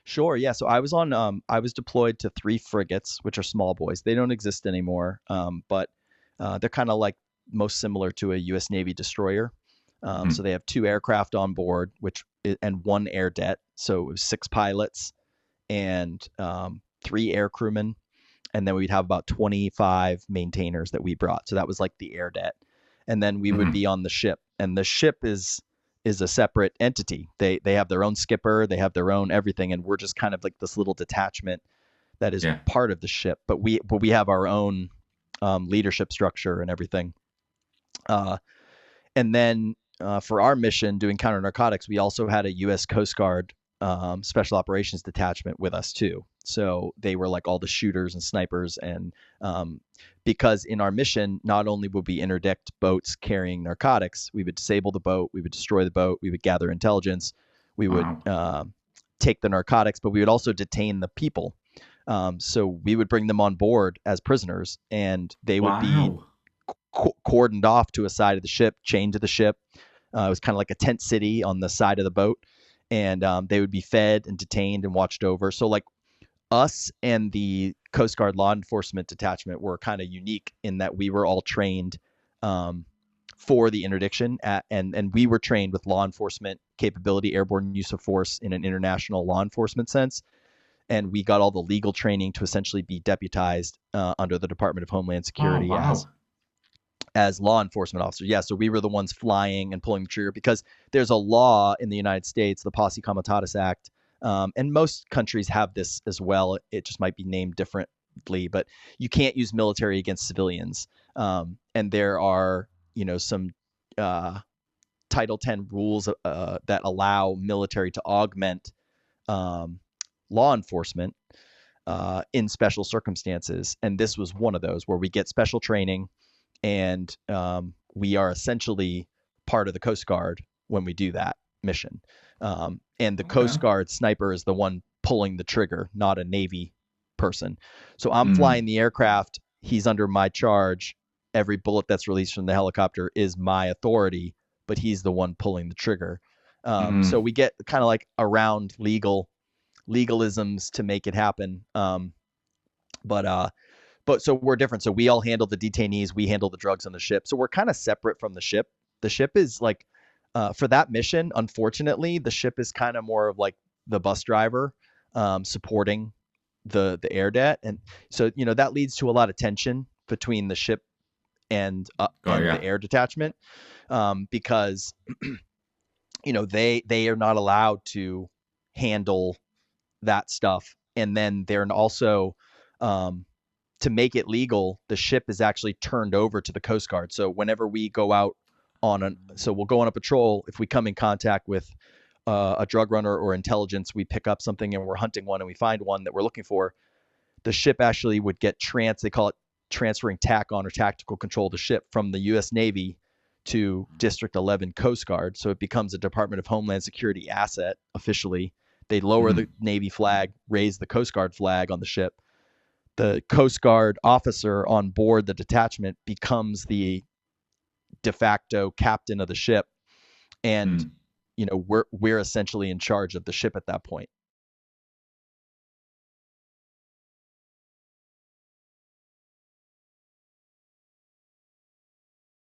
Sure. Yeah. So I was deployed to three frigates, which are small boys. They don't exist anymore, but they're kind of like most similar to a U.S. Navy destroyer. So Mhm. they have two aircraft on board, and one air det. So it was six pilots and three air crewmen, and then we'd have about 25 maintainers that we brought. So that was like the air det, and then we would Mhm. be on the ship, and the ship is a separate entity. They have their own skipper, they have their own everything, and we're just kind of like this little detachment that is Yeah. part of the ship. But we have our own leadership structure and everything. Uh, and then for our mission doing counter narcotics, we also had a U.S. Coast Guard special operations detachment with us too. So they were like all the shooters and snipers, and because in our mission, not only would we interdict boats carrying narcotics, we would disable the boat, we would destroy the boat, we would gather intelligence, we would Wow. take the narcotics, but we would also detain the people. So we would bring them on board as prisoners, and they would be Wow. cordoned off to a side of the ship, chained to the ship. It was kind of like a tent city on the side of the boat, and they would be fed and detained and watched over. So like us and the Coast Guard law enforcement detachment were kind of unique in that we were all trained um, for the interdiction, and we were trained with law enforcement capability, airborne use of force in an international law enforcement sense. And we got all the legal training to essentially be deputized under the Department of Homeland Oh, Security wow. as law enforcement officers. Yeah, so we were the ones flying and pulling the trigger because there's a law in the United States, the Posse Comitatus Act, and most countries have this as well. It just might be named differently, but you can't use military against civilians. And there are, some uh, Title 10 rules that allow military to augment um, law enforcement in special circumstances. And this was one of those where we get special training, and we are essentially part of the Coast Guard when we do that mission. And the Okay. Coast Guard sniper is the one pulling the trigger, not a Navy person. So I'm flying Mm. the aircraft. He's under my charge. Every bullet that's released from the helicopter is my authority, but he's the one pulling the trigger. So Mm. we get kind of like around legalisms to make it happen. But so we're different. So we all handle the detainees, we handle the drugs on the ship. So we're kind of separate from the ship. The ship is like for that mission, unfortunately, the ship is kind of more of like the bus driver supporting the air det, and so that leads to a lot of tension between the ship Oh, and yeah. the air detachment because they are not allowed to handle that stuff, and then they're also um, to make it legal, the ship is actually turned over to the Coast Guard. So whenever we go out so we'll go on a patrol. If we come in contact with a drug runner or intelligence, we pick up something and we're hunting one and we find one that we're looking for. The ship actually would get they call it transferring TAC on or tactical control of the ship from the U.S. Navy to District 11 Coast Guard. So it becomes a Department of Homeland Security asset officially. They lower the Mm. Navy flag, raise the Coast Guard flag on the ship. The Coast Guard officer on board the detachment becomes the de facto captain of the ship, and Mm. we're essentially in charge of the ship at that point.